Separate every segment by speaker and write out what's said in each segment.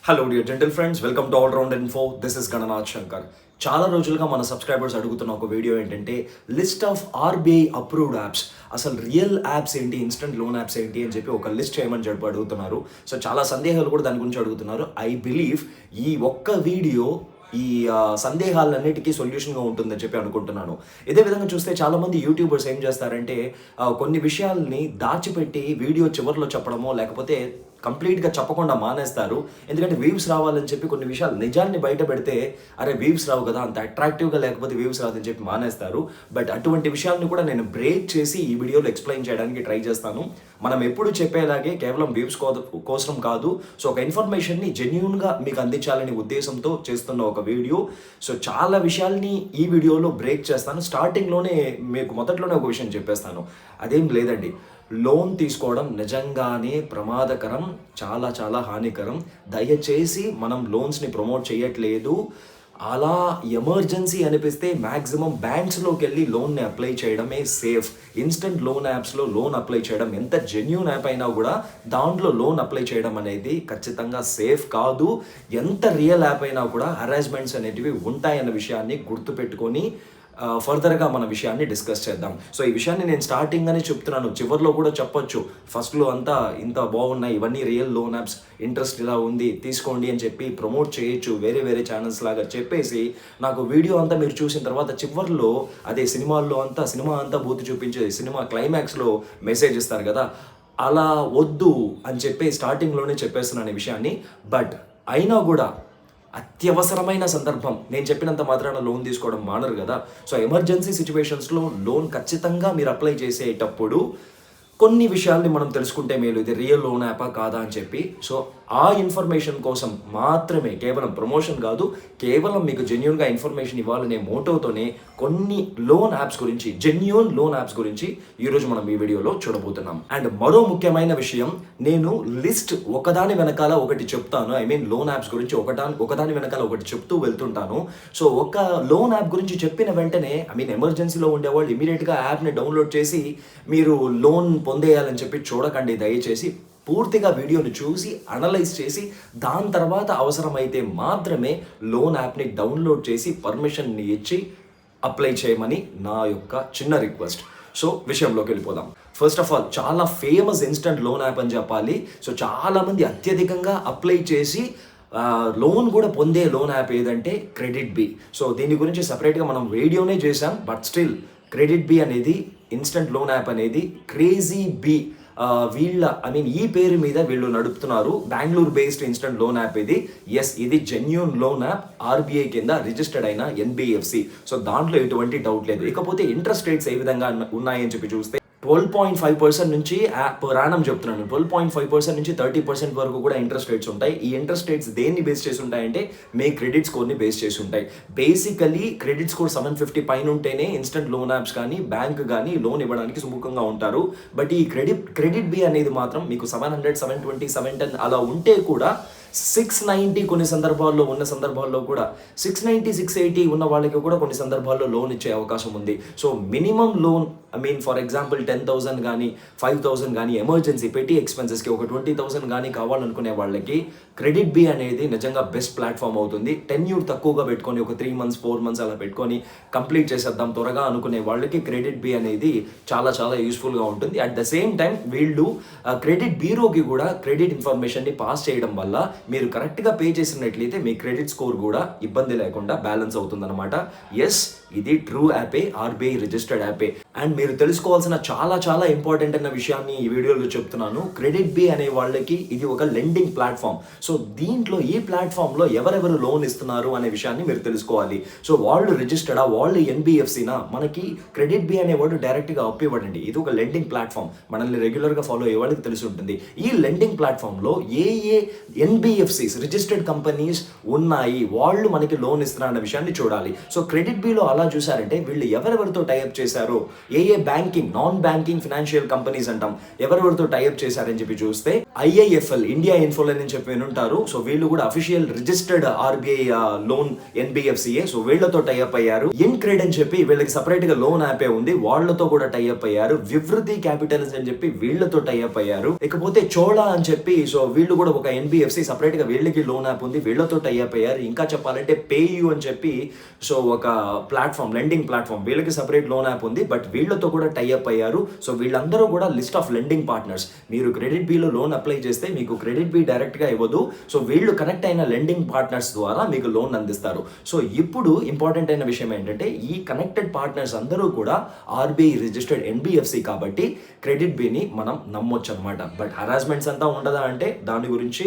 Speaker 1: Hello dear gentle friends, welcome to all round info. This is Gananath Shankar. చాలా రోజులుగా మన subscribers అడుగుతున్న ఒక వీడియో ఏంటంటే list of RBI approved apps. అసలు రియల్ యాప్స్ ఏంటి, ఇన్స్టెంట్ లోన్ యాప్స్ ఏంటి అని చెప్పి ఒక లిస్ట్ చేయమని చెప్పి అడుగుతున్నారు. సో చాలా సందేహాలు కూడా దాని గురించి అడుగుతున్నారు. ఐ బిలీవ్ ఈ ఒక్క వీడియో ఈ సందేహాలన్నిటికీ సొల్యూషన్గా ఉంటుందని చెప్పి అనుకుంటున్నాను. ఇదే విధంగా చూస్తే చాలామంది యూట్యూబర్స్ ఏం చేస్తారంటే కొన్ని విషయాల్ని దాచిపెట్టి వీడియో చివరిలో చెప్పడమో లేకపోతే కంప్లీట్గా చెప్పకుండా మానేస్తారు. ఎందుకంటే వ్యూస్ రావాలని చెప్పి కొన్ని విషయాలు నిజాన్ని బయట పెడితే అరే వ్యూస్ రావు కదా, అంత అట్రాక్టివ్గా లేకపోతే వ్యూస్ రాదని చెప్పి మానేస్తారు. బట్ అటువంటి విషయాలను కూడా నేను బ్రేక్ చేసి ఈ వీడియోలో ఎక్స్ప్లెయిన్ చేయడానికి ట్రై చేస్తాను. మనం ఎప్పుడు చెప్పేలాగే కేవలం వ్యూస్ కోసం కాదు, సో ఒక ఇన్ఫర్మేషన్ని జెన్యూన్గా మీకు అందించాలనే ఉద్దేశంతో చేస్తున్న ఒక వీడియో. సో చాలా విషయాల్ని ఈ వీడియోలో బ్రేక్ చేస్తాను. స్టార్టింగ్లోనే మీకు మొదట్లోనే ఒక విషయం చెప్పేస్తాను. అదేం లేదండి, లోన్ తీసుకోవడం నిజంగానే ప్రమాదకరం, చాలా చాలా హానికరం. దయచేసి మనం లోన్స్ని ప్రమోట్ చేయట్లేదు. అలా ఎమర్జెన్సీ అనిపిస్తే మ్యాక్సిమం బ్యాంక్స్లోకి వెళ్ళి లోన్ని అప్లై చేయడమే సేఫ్. ఇన్స్టెంట్ లోన్ యాప్స్లో లోన్ అప్లై చేయడం ఎంత జెన్యూన్ యాప్ అయినా కూడా దాంట్లో లోన్ అప్లై చేయడం అనేది ఖచ్చితంగా సేఫ్ కాదు. ఎంత రియల్ యాప్ అయినా కూడా హరాస్మెంట్స్ అనేటివి ఉంటాయన్న విషయాన్ని గుర్తుపెట్టుకొని ఫర్దర్గా మన విషయాన్ని డిస్కస్ చేద్దాం. సో ఈ విషయాన్ని నేను స్టార్టింగ్ అని చెప్తున్నాను, చివరిలో కూడా చెప్పొచ్చు. ఫస్ట్లో అంతా ఇంత బాగున్నాయి, ఇవన్నీ రియల్ లోన్ యాప్స్, ఇంట్రెస్ట్ ఇలా ఉంది తీసుకోండి అని చెప్పి ప్రమోట్ చేయొచ్చు వేరే వేరే ఛానల్స్ లాగా చెప్పేసి నాకు వీడియో అంతా మీరు చూసిన తర్వాత చివరిలో అదే సినిమా అంతా బూతు చూపించే సినిమా క్లైమాక్స్లో మెసేజ్ ఇస్తారు కదా, అలా వద్దు అని చెప్పి స్టార్టింగ్లోనే చెప్పేస్తున్నాను ఈ విషయాన్ని. బట్ అయినా కూడా అత్యవసరమైన సందర్భం, నేను చెప్పినంత మాత్రాన లోన్ తీసుకోవడం మానరు కదా. సో ఎమర్జెన్సీ సిచ్యువేషన్స్లో లోన్ ఖచ్చితంగా మీరు అప్లై చేసేటప్పుడు కొన్ని విషయాల్ని మనం తెలుసుకుంటే మేలు, ఇది రియల్ లోన్ యాపా కాదా అని చెప్పి. సో ఆ ఇన్ఫర్మేషన్ కోసం మాత్రమే, కేవలం ప్రమోషన్ కాదు, కేవలం మీకు జెన్యూన్గా ఇన్ఫర్మేషన్ ఇవ్వాలనే మోటోతోనే కొన్ని లోన్ యాప్స్ గురించి, జెన్యూన్ లోన్ యాప్స్ గురించి ఈరోజు మనం ఈ వీడియోలో చూడబోతున్నాం. అండ్ మరో ముఖ్యమైన విషయం, నేను లిస్ట్ ఒకదాని వెనకాల ఒకటి చెప్తాను. లోన్ యాప్స్ గురించి ఒకదాని వెనకాల ఒకటి చెప్తూ వెళ్తుంటాను. సో ఒక లోన్ యాప్ గురించి చెప్పిన వెంటనే ఎమర్జెన్సీలో ఉండేవాళ్ళు ఇమీడియట్గా యాప్ని డౌన్లోడ్ చేసి మీరు లోన్ పొందేయాలని చెప్పి చూడకండి. దయచేసి పూర్తిగా వీడియోని చూసి అనలైజ్ చేసి దాని తర్వాత అవసరమైతే మాత్రమే లోన్ యాప్ని డౌన్లోడ్ చేసి పర్మిషన్ని ఇచ్చి అప్లై చేయమని నా యొక్క చిన్న రిక్వెస్ట్. సో విషయంలోకి వెళ్ళిపోదాం. ఫస్ట్ ఆఫ్ ఆల్, చాలా ఫేమస్ ఇన్స్టెంట్ లోన్ యాప్ అని చెప్పాలి. సో చాలామంది అత్యధికంగా అప్లై చేసి లోన్ కూడా పొందే లోన్ యాప్ ఏదంటే క్రెడిట్ బి. సో దీని గురించి సపరేట్గా మనం వీడియోనే చేశాం. బట్ స్టిల్ క్రెడిట్ బి అనేది, ఇన్స్టెంట్ లోన్ యాప్ అనేది క్రేజీ బి వీళ్ళ ఈ పేరు మీద వీళ్ళు నడుపుతున్నారు. Bengaluru based instant loan app ఇది. ఎస్, ఇది జెన్యూన్ లోన్ యాప్, ఆర్బీఐ కింద రిజిస్టర్డ్ అయిన ఎన్బిఎఫ్సి. సో దాంట్లో ఎటువంటి డౌట్ లేదు. ఇకపోతే ఇంట్రెస్ట్ రేట్స్ ఏ విధంగా ఉన్నాయని చెప్పి చూస్తే 12.5% నుంచి పర్ యానం చెప్తున్నాను, 12.5% నుంచి 30% వరకు కూడా ఇంట్రెస్ట్ రేట్స్ ఉంటాయి. ఈ ఇంట్రెస్ట్ రేట్స్ దేన్ని బేస్ చేసి ఉంటాయంటే మీ క్రెడిట్ స్కోర్ని బేస్ చేసి ఉంటాయి. బేసికలీ క్రెడిట్ స్కోర్ 750 పైన ఉంటేనే ఇన్స్టెంట్ లోన్ యాప్స్ కానీ బ్యాంక్ కానీ లోన్ ఇవ్వడానికి సుముఖంగా ఉంటారు. బట్ ఈ క్రెడిట్ బి అనేది మాత్రం మీకు 700, 720, 710 అలా ఉంటే కూడా 690 కొన్ని సందర్భాల్లో ఉన్న సందర్భాల్లో కూడా 690, 680 ఉన్న వాళ్ళకి కూడా కొన్ని సందర్భాల్లో లోన్ ఇచ్చే అవకాశం ఉంది. So minimum loan for example 10,000 కానీ 5,000 కానీ ఎమర్జెన్సీ పెట్టి ఎక్స్పెన్సెస్కి ఒక 20,000 కానీ కావాలనుకునే వాళ్ళకి క్రెడిట్ బి అనేది నిజంగా బెస్ట్ ప్లాట్ఫామ్ అవుతుంది. టెన్యూర్ తక్కువగా పెట్టుకొని ఒక 3 months 4 months అలా పెట్టుకొని కంప్లీట్ చేసేద్దాం త్వరగా అనుకునే వాళ్ళకి క్రెడిట్ బి అనేది చాలా చాలా యూస్ఫుల్గా ఉంటుంది. అట్ ద సేమ్ టైం వీళ్ళు క్రెడిట్ బ్యూరోకి కూడా క్రెడిట్ ఇన్ఫర్మేషన్ని పాస్ చేయడం వల్ల మీరు కరెక్ట్గా పే చేసినట్లయితే మీ క్రెడిట్ స్కోర్ కూడా ఇబ్బంది లేకుండా బ్యాలెన్స్ అవుతుందన్నమాట. ఎస్, ఇది ట్రూ యాపే, ఆర్బీఐ రిజిస్టర్డ్ యాపే. అండ్ మీరు తెలుసుకోవాల్సిన చాలా చాలా ఇంపార్టెంట్ అన్న విషయాన్ని ఈ వీడియోలో చెప్తున్నాను. క్రెడిట్ బి అనే వాళ్ళకి ఇది ఒక లెండింగ్ ప్లాట్ఫామ్. సో దీంట్లో ఈ ప్లాట్ఫామ్లో ఎవరెవరు లోన్ ఇస్తున్నారు అనే విషయాన్ని మీరు తెలుసుకోవాలి. సో వాళ్ళు రిజిస్టర్డా, వాళ్ళు ఎన్బిఎఫ్సినా, మనకి క్రెడిట్ బి అనేవాడు డైరెక్ట్గా అప్పు ఇవ్వడండి. ఇది ఒక లెండింగ్ ప్లాట్ఫామ్, మనల్ని రెగ్యులర్గా ఫాలో అయ్యే వాళ్ళకి తెలిసి ఉంటుంది. ఈ లెండింగ్ ప్లాట్ఫామ్లో ఏ ఎన్బిఎఫ్సిస్ రిజిస్టర్డ్ కంపెనీస్ ఉన్నాయి, వాళ్ళు మనకి లోన్ ఇస్తున్నారు అన్న విషయాన్ని చూడాలి. సో క్రెడిట్ బిలో అలా చూసారంటే వీళ్ళు ఎవరెవరితో టైఅప్ చేశారో, ఏ banking, non banking financial companies అంటాం, ఎవరెవరితో టైఅప్ చేశారని చెప్పి చూస్తే ఐఐఎఫ్ఎల్, ఇండియా ఇన్ఫోలైన్ అని చెప్పి వినుంటారు. సో వీళ్ళు కూడా అఫీషియల్ రిజిస్టర్డ్ ఆర్బీఐ లోన్ ఎన్బిఎఫ్సిఏ. సో వీళ్ళతో టైఅప్ అయ్యారు. ఇన్క్రెడ్ అని చెప్పి వీళ్ళకి సపరేట్ గా లోన్ యాపే ఉంది, వాళ్ళతో కూడా టైఅప్ అయ్యారు. వివృతి క్యాపిటల్స్ అని చెప్పి వీళ్ళతో టైఅప్ అయ్యారు. ఇకపోతే చోళా అని చెప్పి, సో వీళ్ళు కూడా ఒక ఎన్బిఎఫ్సి, సపరేట్ సపరేట్గా వీళ్ళకి లోన్ యాప్ ఉంది, వీళ్ళతో టైఅప్ అయ్యారు. ఇంకా చెప్పాలంటే పేయూ అని చెప్పి సో ఒక ప్లాట్ఫామ్, లెండింగ్ ప్లాట్ఫామ్, వీళ్ళకి సపరేట్ లోన్ యాప్ ఉంది, బట్ వీళ్ళతో కూడా టైఅప్ అయ్యారు. సో వీళ్ళందరూ కూడా లిస్ట్ ఆఫ్ లెండింగ్ పార్ట్నర్స్. మీరు క్రెడిట్ బిలో లోన్ అప్లై చేస్తే మీకు క్రెడిట్ బి డైరెక్ట్గా ఇవ్వదు. సో వీళ్ళు కనెక్ట్ అయిన లెండింగ్ పార్ట్నర్స్ ద్వారా మీకు లోన్ అందిస్తారు. సో ఇప్పుడు ఇంపార్టెంట్ అయిన విషయం ఏంటంటే ఈ కనెక్టెడ్ పార్ట్నర్స్ అందరూ కూడా ఆర్బీఐ రిజిస్టర్డ్ ఎన్బిఎఫ్సి కాబట్టి క్రెడిట్ బిని మనం నమ్మొచ్చు అనమాట. బట్ హరాస్మెంట్స్ అంతా ఉండదా అంటే దాని గురించి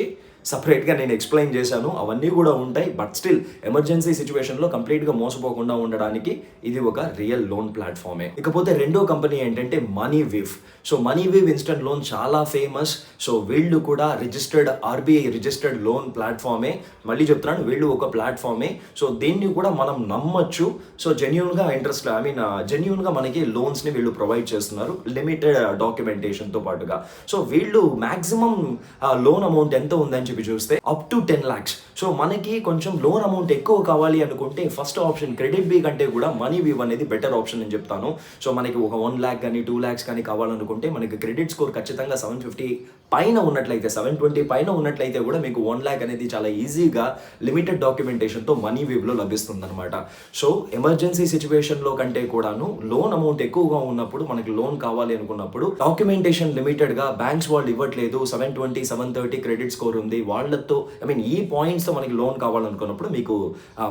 Speaker 1: సపరేట్గా నేను ఎక్స్ప్లెయిన్ చేశాను, అవన్నీ కూడా ఉంటాయి. బట్ స్టిల్ ఎమర్జెన్సీ సిచ్యువేషన్లో కంప్లీట్గా మోసపోకుండా ఉండడానికి ఇది ఒక రియల్ లోన్ ప్లాట్ఫామే. ఇకపోతే రెండో కంపెనీ ఏంటంటే మనీవీవ్. సో మనీవీవ్ ఇన్స్టెంట్ లోన్ చాలా ఫేమస్. సో వీళ్ళు కూడా రిజిస్టర్డ్ ఆర్బీఐ రిజిస్టర్డ్ లోన్ ప్లాట్ఫామే. మళ్ళీ చెప్తున్నాను, వీళ్ళు ఒక ప్లాట్ఫామే. సో దీన్ని కూడా మనం నమ్మొచ్చు. సో జెన్యూన్గా జెన్యూన్గా మనకి లోన్స్ని వీళ్ళు ప్రొవైడ్ చేస్తున్నారు లిమిటెడ్ డాక్యుమెంటేషన్తో పాటుగా. సో వీళ్ళు మ్యాక్సిమం లోన్ అమౌంట్ ఎంత ఉందని చెప్పి చూస్తే అప్ టు 10 lakhs. సో మనకి కొంచెం లోన్ అమౌంట్ ఎక్కువ కావాలి అనుకుంటే ఫస్ట్ ఆప్షన్ క్రెడిట్ బి కంటే కూడా మనీవీవ్ అనేది బెటర్ ఆప్షన్ అని చెప్తాను. సో మనకి ఒక 1 lakh కానీ 2 lakhs కానీ కావాలనుకుంటే మనకి క్రెడిట్ స్కోర్ ఖచ్చితంగా 750 పైన ఉన్నట్లయితే, 720 పైన ఉన్నట్లయితే కూడా మీకు 1 lakh అనేది చాలా ఈజీగా లిమిటెడ్ డాక్యుమెంటేషన్తో మనీవీవ్లో లభిస్తుంది అనమాట. సో ఎమర్జెన్సీ సిచ్యువేషన్లో కంటే కూడాను లోన్ అమౌంట్ ఎక్కువగా ఉన్నప్పుడు, మనకి లోన్ కావాలి అనుకున్నప్పుడు డాక్యుమెంటేషన్ లిమిటెడ్గా బ్యాంక్స్ వాళ్ళు ఇవ్వట్లేదు, 720 730 క్రెడిట్ స్కోర్ ఉంది వాళ్ళతో, ఈ పాయింట్స్తో మనకి లోన్ కావాలనుకున్నప్పుడు మీకు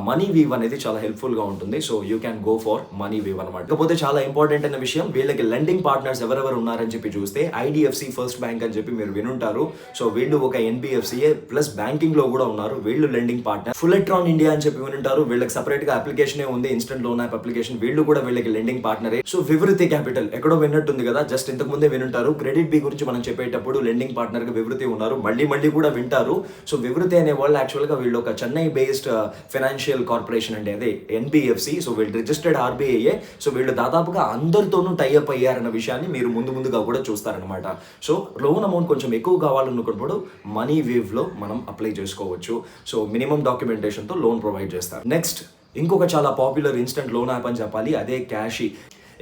Speaker 1: మనీవీవ్ అనేది చాలా హెల్ప్ఫుల్గా ఉంటుంది. So you can go for Moneyview అనమాట. ఇకపోతే చాలా ఇంపార్టెంట్ అయిన విషయం, వీళ్ళకి లెండింగ్ పార్ట్నర్స్ ఎవరెవరు ఉన్నారని చెప్పి చూస్తే ఐడిఎఫ్సి ఫస్ట్ బ్యాంక్ అని చెప్పి మీరు వినుంటారు. సో వీళ్ళు ఒక ఎన్బిఎఫ్సిఏ ప్లస్ బ్యాంకింగ్ లో కూడా ఉన్నారు, వీళ్ళు లెండింగ్ పార్ట్నర్. ఫుల్లెట్రాన్ ఇండియా అని చెప్పి వినుంటారు, వీళ్ళకి సపరేట్ గా అప్లికేషనే ఉంది, ఇన్స్టెంట్ లోన్ యాప్ అప్లికేషన్, వీళ్ళు కూడా వీళ్ళకి లెండింగ్ పార్ట్నరే. సో వివృతి క్యాపిటల్ ఎక్కడో విన్నట్టుంది కదా, జస్ట్ ఇంతకు ముందే వినుంటారు. క్రెడిట్ బి గురించి మనం చెప్పేటప్పుడు లెండింగ్ పార్ట్నర్ గా వివృతి ఉన్నారు, మళ్ళీ కూడా వింటారు. సో వివృతి అనే వాళ్ళు యాక్చువల్గా వీళ్ళు ఒక చెన్నై బేస్డ్ ఫైనాన్షియల్ కార్పొరేషన్ అండి, అదే ఎన్బిఎఫ్సి. సో వీళ్ళు రిజిస్టర్డ్ ఆర్బీఐఏ. సో వీళ్ళు దాదాపుగా అందరితోనూ టైఅప్ అయ్యారన్న విషయాన్ని మీరు ముందుగా కూడా చూస్తారనమాట. సో లోన్ అమౌంట్ కొంచెం ఎక్కువ కావాలనుకున్నప్పుడు మనీవీవ్లో మనం అప్లై చేసుకోవచ్చు. సో మినిమం డాక్యుమెంటేషన్తో లోన్ ప్రొవైడ్ చేస్తారు. నెక్స్ట్ ఇంకొక చాలా పాపులర్ ఇన్స్టెంట్ లోన్ యాప్ అని చెప్పాలి, అదే క్యాషీ.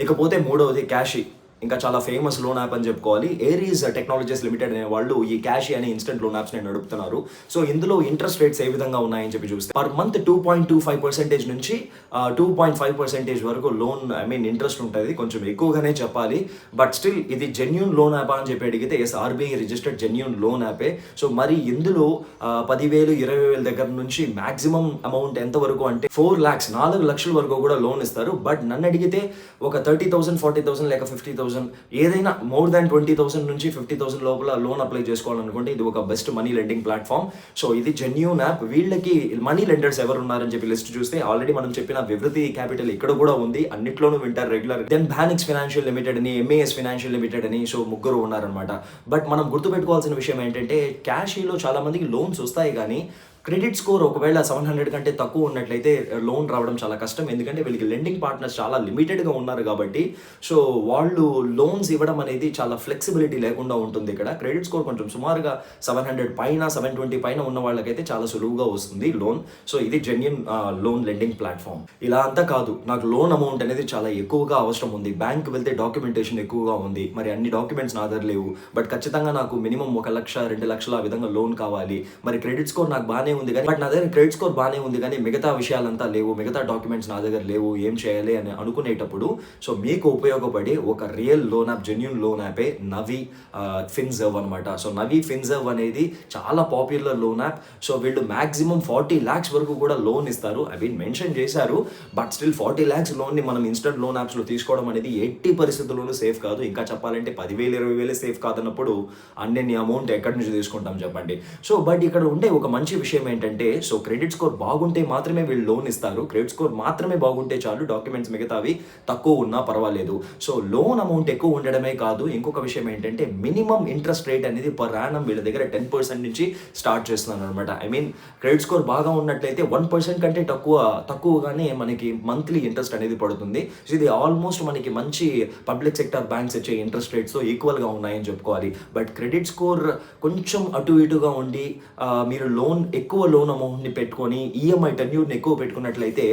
Speaker 1: ఇకపోతే మూడవది క్యాషీ, ఇంకా చాలా ఫేమస్ లోన్ యాప్ అని చెప్పుకోవాలి. ఏరీస్ టెక్నాలజీస్ లిమిటెడ్ అనే వాళ్ళు ఈ క్యాషీ అనే ఇన్స్టెంట్ లోన్ యాప్స్ నేను నడుపుతున్నారు. సో ఇందులో ఇంట్రెస్ట్ రేట్స్ ఏ విధంగా ఉన్నాయని చెప్పి చూస్తే పర్ మంత్ 2.25% నుంచి 2.5% వరకు లోన్ ఇంట్రెస్ట్ ఉంటుంది. కొంచెం ఎక్కువగానే చెప్పాలి, బట్ స్టిల్ ఇది జెన్యూన్ లోన్ యాప్ అని చెప్పి అడిగితే yes, RBI registered genuine loan యాపే. సో మరి ఇందులో 10,000 20,000 దగ్గర నుంచి మాక్సిమం అమౌంట్ ఎంత వరకు అంటే 4 lakhs 4 లక్షల వరకు కూడా లోన్ ఇస్తారు. బట్ నన్ను అడిగితే ఒక 30,000 40,000 లేక 50,000 ఏదైనా మోర్ దాన్ 20,000 నుంచి 50,000 లోపల లోన్ అప్లై చేసుకోవాలనుకుంటే ఇది ఒక best money lending platform. So ఇది జెన్యూన్ యాప్. వీళ్ళకి మనీ లెండర్స్ ఎవరు ఉన్నారని చెప్పి లిస్ట్ చూస్తే ఆల్రెడీ మనం చెప్పిన వివృతి క్యాపిటల్ ఇక్కడ కూడా ఉంది, అన్నిట్లోనూ వింటారు రెగ్యులర్. దెన్ బ్యానిక్స్ ఫైనాన్షియల్ లిమిటెడ్ అని, ఎంఏఎస్ ఫైనాన్షియల్ లిమిటెడ్ అని, సో ముగ్గురు ఉన్నారనమాట. బట్ మనం గుర్తుపెట్టుకోవాల్సిన విషయం ఏంటంటే క్యాషీలో చాలా మందికి లోన్స్ వస్తాయి కానీ క్రెడిట్ స్కోర్ ఒకవేళ 700 కంటే తక్కువ ఉన్నట్లయితే లోన్ రావడం చాలా కష్టం. ఎందుకంటే వీళ్ళకి లెండింగ్ పార్ట్నర్స్ చాలా లిమిటెడ్గా ఉన్నారు కాబట్టి. సో వాళ్ళు లోన్స్ ఇవ్వడం అనేది చాలా ఫ్లెక్సిబిలిటీ లేకుండా ఉంటుంది. ఇక్కడ క్రెడిట్ స్కోర్ కొంచెం సుమారుగా 700 పైన 720 పైన ఉన్న వాళ్ళకైతే చాలా సులువుగా వస్తుంది లోన్. సో ఇది జెన్యూన్ లోన్ లెండింగ్ ప్లాట్ఫామ్. ఇలా అంతా కాదు, నాకు లోన్ అమౌంట్ అనేది చాలా ఎక్కువగా అవసరం ఉంది, బ్యాంక్ వెళ్తే డాక్యుమెంటేషన్ ఎక్కువగా ఉంది, మరి అన్ని డాక్యుమెంట్స్ నా దగ్గర లేవు, బట్ ఖచ్చితంగా నాకు మినిమం 1 లక్ష 2 లక్షల ఆ విధంగా లోన్ కావాలి, మరి క్రెడిట్ స్కోర్ నాకు బాగానే ఉంది కానీ, బట్ నా దగ్గర క్రెడిట్ స్కోర్ బాగానే ఉంది కానీ మిగతా విషయాలంతా లేవు, మిగతా డాక్యుమెంట్స్ నా దగ్గర లేవు, ఏం చేయాలి అని అనుకునేటప్పుడు సో మీకు ఉపయోగపడే ఒక real loan app, genuine loan యాపే నవీ ఫిన్సర్వ్ అనమాట. సో నవీ ఫిన్సర్వ్ అనేది చాలా పాపులర్ లోన్ యాప్. సో వీళ్ళు మాక్సిమం 40 lakhs వరకు కూడా లోన్ ఇస్తారు, అవి మెన్షన్ చేశారు. బట్ స్టిల్ 40 lakhs లోన్ని మనం ఇన్స్టెంట్ లోన్ యాప్స్లో తీసుకోవడం అనేది ఎట్టి పరిస్థితుల్లోనూ సేఫ్ కాదు. ఇంకా చెప్పాలంటే 10,000 20,000 సేఫ్ కాదన్నప్పుడు అన్ని అమౌంట్ ఎక్కడి నుంచి తీసుకుంటాం చెప్పండి. సో బట్ ఇక్కడ ఉండే ఒక మంచి విషయం ఏంటంటే సో క్రెడిట్ స్కోర్ బాగుంటే మాత్రమే వీళ్ళు లోన్ ఇస్తారు. క్రెడిట్ స్కోర్ మాత్రమే బాగుంటే చాలు, డాక్యుమెంట్స్ మిగతావి తక్కువ ఉన్నా పర్వాలేదు. సో లోన్ అమౌంట్ ఎక్కువ ఉండడమే కాదు, ఇంకొక విషయం ఏంటంటే మినిమం ఇంట్రెస్ట్ రేట్ అనేది పర్ యానం వీళ్ళ దగ్గర 10% నుంచి స్టార్ట్ చేస్తున్నారు అనమాట. క్రెడిట్ స్కోర్ బాగా ఉన్నట్లయితే 1% కంటే తక్కువగానే మనకి మంత్లీ ఇంట్రెస్ట్ అనేది పడుతుంది. సో ఇది ఆల్మోస్ట్ మనకి మంచి పబ్లిక్ సెక్టర్ బ్యాంక్స్ ఇచ్చే ఇంట్రెస్ట్ రేట్స్తో ఈక్వల్గా ఉన్నాయని చెప్పుకోవాలి. బట్ క్రెడిట్ స్కోర్ కొంచెం అటు ఇటుగా ఉండి మీరు లోన్ ఎక్కువ ఎక్కువ లోన్ అమౌంట్ని పెట్టుకొని ఈఎంఐ టెన్యూర్ని ఎక్కువ పెట్టుకున్నట్లయితే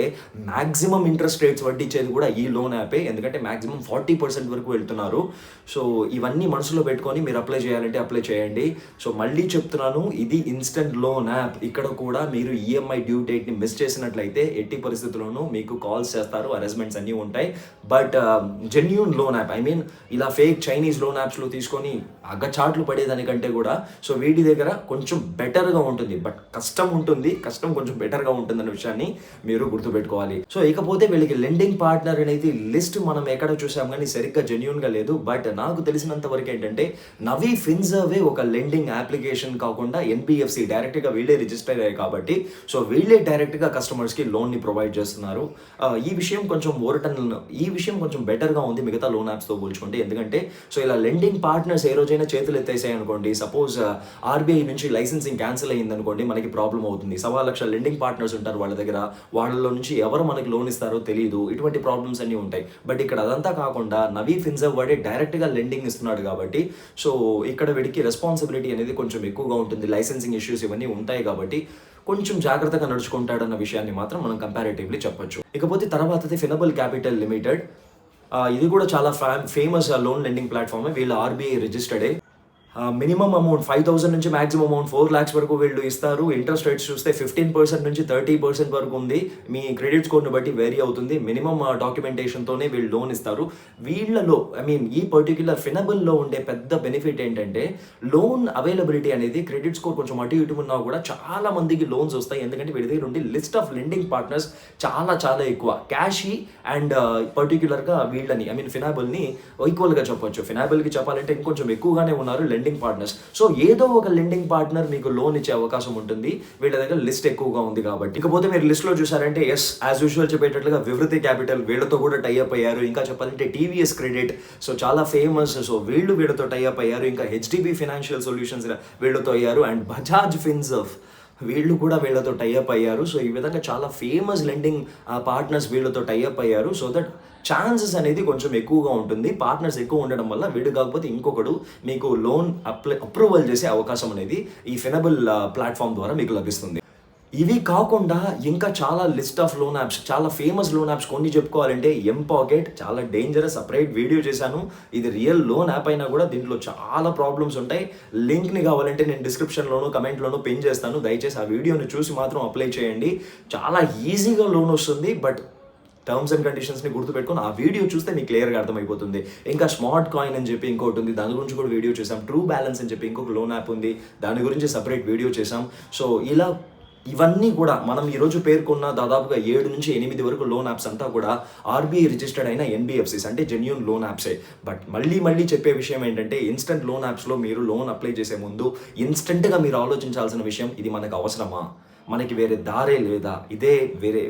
Speaker 1: మ్యాక్సిమం ఇంట్రెస్ట్ రేట్స్ వడ్డించేది కూడా ఈ లోన్ యాపే, ఎందుకంటే మ్యాక్సిమం 40% వరకు వెళ్తున్నారు. సో ఇవన్నీ మనసులో పెట్టుకొని మీరు అప్లై చేయాలంటే అప్లై చేయండి. సో మళ్ళీ చెప్తున్నాను, ఇది ఇన్స్టెంట్ లోన్ యాప్. ఇక్కడ కూడా మీరు ఈఎంఐ డ్యూ డేట్ని మిస్ చేసినట్లయితే ఎట్టి పరిస్థితుల్లోనూ మీకు కాల్స్ చేస్తారు, అరేంజ్మెంట్స్ అన్నీ ఉంటాయి. But genuine loan app, I mean ఇలా ఫేక్ చైనీస్ లోన్ యాప్స్లో తీసుకొని అగ్గచాట్లు పడేదానికంటే కూడా సో వీటి దగ్గర కొంచెం బెటర్గా ఉంటుంది. బట్ కష్టం ఉంటుంది, కష్టం కొంచెం బెటర్గా ఉంటుంది అనే విషయాన్ని మీరు గుర్తుపెట్టుకోవాలి. సో ఇకపోతే వీళ్ళకి లెండింగ్ పార్ట్నర్ అనేది లిస్ట్ మనం ఎక్కడ చూసాం కానీ సరిగ్గా జెన్యూన్గా లేదు. బట్ నాకు తెలిసినంత వరకు ఏంటంటే నవీ ఫిన్సర్వే ఒక లెండింగ్ అప్లికేషన్ కాకుండా ఎన్బిఎఫ్సి డైరెక్ట్గా వీళ్ళే రిజిస్టర్ అయ్యాయి కాబట్టి సో వీళ్ళే డైరెక్ట్గా కస్టమర్స్కి లోన్ని ప్రొవైడ్ చేస్తున్నారు. ఈ విషయం కొంచెం బెటర్గా ఉంది మిగతా లోన్ యాప్స్తో పోల్చుకుంటే. ఎందుకంటే సో ఇలా లెండింగ్ పార్ట్నర్స్ ఏ రోజైనా చేతులు ఎత్తేసాయి అనుకోండి, సపోజ్ ఆర్బీఐ నుంచి లైసెన్సింగ్ క్యాన్సిల్ అయ్యింది అనుకోండి, మనకి ప్రాబ్లం అవుతుంది. 1,15,00,000 లెండింగ్ పార్ట్నర్స్ ఉంటారు వాళ్ళ దగ్గర, వాళ్ళలో నుంచి ఎవరు మనకి లోన్ ఇస్తారో తెలియదు, ఇటువంటి ప్రాబ్లమ్స్ అన్నీ ఉంటాయి. బట్ ఇక్కడ అదంతా కాకుండా నవీ ఫిన్సర్వ్ వాడే డైరెక్ట్గా లెండింగ్ ఇస్తున్నాడు కాబట్టి సో ఇక్కడ వీడికి రెస్పాన్సిబిలిటీ అనేది కొంచెం ఎక్కువగా ఉంటుంది. లైసెన్సింగ్ ఇష్యూస్ ఇవన్నీ ఉంటాయి కాబట్టి కొంచెం జాగ్రత్తగా నడుచుకుంటాడన్న విషయాన్ని మాత్రం మనం కంపారిటివ్లీ చెప్పొచ్చు. ఇకపోతే తర్వాతది ఫినబుల్ క్యాపిటల్ లిమిటెడ్. ఇది కూడా చాలా ఫేమస్ లోన్ లెండింగ్ ప్లాట్ఫామ్. వీళ్ళు ఆర్బీఐ రిజిస్టర్డే. మినిమం అమౌంట్ 5,000 నుంచి మ్యాక్సిమం అమౌంట్ 4 lakhs వరకు వీళ్ళు ఇస్తారు. ఇంట్రెస్ట్ రేట్స్ చూస్తే 15% నుంచి 30% వరకు ఉంది. మీ క్రెడిట్ స్కోర్ని బట్టి వేరీ అవుతుంది. మినిమం డాక్యుమెంటేషన్తోనే వీళ్ళు లోన్ ఇస్తారు. వీళ్ళలో ఈ పర్టిక్యులర్ ఫినబుల్లో ఉండే పెద్ద బెనిఫిట్ ఏంటంటే లోన్ అవైలబిలిటీ అనేది క్రెడిట్ స్కోర్ కొంచెం అటు ఇటు ఉన్నా కూడా చాలా మందికి లోన్స్ వస్తాయి. ఎందుకంటే వీళ్ళ దగ్గర ఉండి లిస్ట్ ఆఫ్ లెండింగ్ పార్ట్నర్స్ చాలా చాలా ఎక్కువ. క్యాషీ అండ్ పర్టిక్యులర్గా వీళ్ళని ఫినాబుల్ని ఈక్వల్గా చెప్పొచ్చు. ఫినాబుల్కి చెప్పాలంటే ఇంకొంచెం ఎక్కువగానే ఉన్నారు లెండింగ్ పార్ట్నర్స్. సో ఏదో ఒక లెండింగ్ పార్ట్నర్ మీకు లోన్ ఇచ్చే అవకాశం ఉంటుంది. వీళ్ళ దగ్గర లిస్ట్ ఎక్కువగా ఉంది కాబట్టి. ఇకపోతే మీరు లిస్ట్ లో చూసారంటే ఎస్ యాజ్ యూజువల్ చెప్పేటట్లుగా వివృతి క్యాపిటల్ వీళ్ళతో కూడా టైఅప్ అయ్యారు. ఇంకా చెప్పాలంటే టీవీఎస్ క్రెడిట్ సో చాలా ఫేమస్, సో వీళ్ళతో టైఅప్ అయ్యారు. ఇంకా హెచ్డిబి ఫైనాన్షియల్ సొల్యూషన్స్ వీళ్ళతో అయ్యారు. అండ్ బజాజ్ ఫిన్సర్వ్ వీళ్ళు కూడా వీళ్ళతో టైఅప్ అయ్యారు. సో ఈ విధంగా చాలా ఫేమస్ లెండింగ్ పార్ట్నర్స్ వీళ్ళతో టైఅప్ అయ్యారు. సో దట్ ఛాన్సెస్ అనేది కొంచెం ఎక్కువగా ఉంటుంది. పార్ట్నర్స్ ఎక్కువ ఉండడం వల్ల వీడు కాకపోతే ఇంకొకడు మీకు లోన్ అప్రూవల్ చేసే అవకాశం అనేది ఈ ఫినబుల్ ప్లాట్ఫామ్ ద్వారా మీకు లభిస్తుంది. ఇవి కాకుండా ఇంకా చాలా లిస్ట్ ఆఫ్ లోన్ యాప్స్, చాలా ఫేమస్ లోన్ యాప్స్ కొన్ని చెప్పుకోవాలంటే ఎంపాకెట్ చాలా డేంజరస్, సపరేట్ వీడియో చేశాను. ఇది రియల్ లోన్ యాప్ అయినా కూడా దీంట్లో చాలా ప్రాబ్లమ్స్ ఉంటాయి. లింక్ని కావాలంటే నేను డిస్క్రిప్షన్లోను కమెంట్లోనూ పిన్ చేస్తాను. దయచేసి ఆ వీడియోని చూసి మాత్రం అప్లై చేయండి. చాలా ఈజీగా లోన్ వస్తుంది. బట్ టర్మ్స్ అండ్ కండిషన్స్ని గుర్తుపెట్టుకొని ఆ వీడియో చూస్తే మీకు క్లియర్గా అర్థమైపోతుంది. ఇంకా స్మార్ట్ కాయిన్ అని చెప్పి ఇంకోటి ఉంది, దాని గురించి కూడా వీడియో చేసాం. ట్రూ బ్యాలెన్స్ అని చెప్పి ఇంకొక లోన్ యాప్ ఉంది, దాని గురించి సపరేట్ వీడియో చేసాం. సో ఇలా ఇవన్నీ కూడా మనం ఈరోజు పేర్కొన్న దాదాపుగా 7 నుంచి 8 వరకు లోన్ యాప్స్ అంతా కూడా ఆర్బీఐ రిజిస్టర్డ్ అయిన ఎన్బిఎఫ్సిస్ అంటే జెన్యూన్ లోన్ యాప్సే. బట్ మళ్ళీ చెప్పే విషయం ఏంటంటే ఇన్స్టెంట్ లోన్ యాప్స్లో మీరు లోన్ అప్లై చేసే ముందు ఇన్స్టెంట్గా మీరు ఆలోచించాల్సిన విషయం, ఇది మనకు అవసరమా, మనకి వేరే దారే లేదా, ఇదే వేరే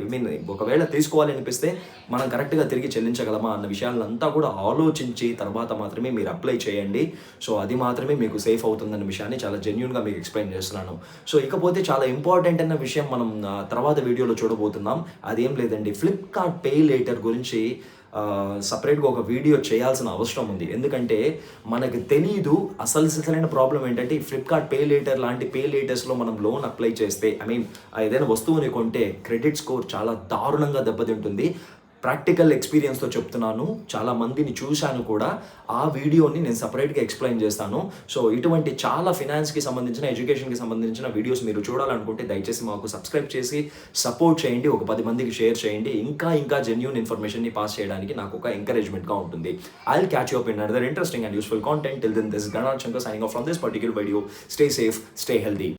Speaker 1: ఒకవేళ తీసుకోవాలి అనిపిస్తే మనం కరెక్ట్గా తిరిగి చెల్లించగలమా అన్న విషయాలంతా కూడా ఆలోచించి తర్వాత మాత్రమే మీరు అప్లై చేయండి. సో అది మాత్రమే మీకు సేఫ్ అవుతుందన్న విషయాన్ని చాలా జెన్యూన్గా మీకు ఎక్స్ప్లెయిన్ చేస్తున్నాను. సో ఇకపోతే చాలా ఇంపార్టెంట్ అన్న విషయం మనం తర్వాత వీడియోలో చూడబోతున్నాం. అదేం లేదండి, ఫ్లిప్కార్ట్ పే లేటర్ గురించి సపరేట్గా ఒక వీడియో చేయాల్సిన అవసరం ఉంది. ఎందుకంటే మనకు తెలీదు అసలైన ప్రాబ్లం ఏంటంటే ఈ ఫ్లిప్కార్ట్ పే లేటర్ లాంటి పే లేటర్స్లో మనం లోన్ అప్లై చేస్తే ఏదైనా వస్తువుని కొంటే క్రెడిట్ స్కోర్ చాలా దారుణంగా దెబ్బతింటుంది. ప్రాక్టికల్ ఎక్స్పీరియన్స్తో చెప్తున్నాను, చాలా మందిని చూశాను కూడా. ఆ వీడియోని నేను సపరేట్గా ఎక్స్ప్లెయిన్ చేస్తాను. సో ఇటువంటి చాలా ఫినాన్స్కి సంబంధించిన, ఎడ్యుకేషన్కి సంబంధించిన వీడియోస్ మీరు చూడాలనుకుంటే దయచేసి మాకు సబ్స్క్రైబ్ చేసి సపోర్ట్ చేయండి. ఒక 10 మందికి షేర్ చేయండి. ఇంకా జెన్యూన్ ఇన్ఫర్మేషన్ని పాస్ చేయడానికి నాకు ఒక ఎంకరేజ్మెంట్గా ఉంటుంది. I'll catch you up in another interesting and useful content. Till then, this is Ganarad Shankar signing off from this particular video. Stay safe, stay healthy.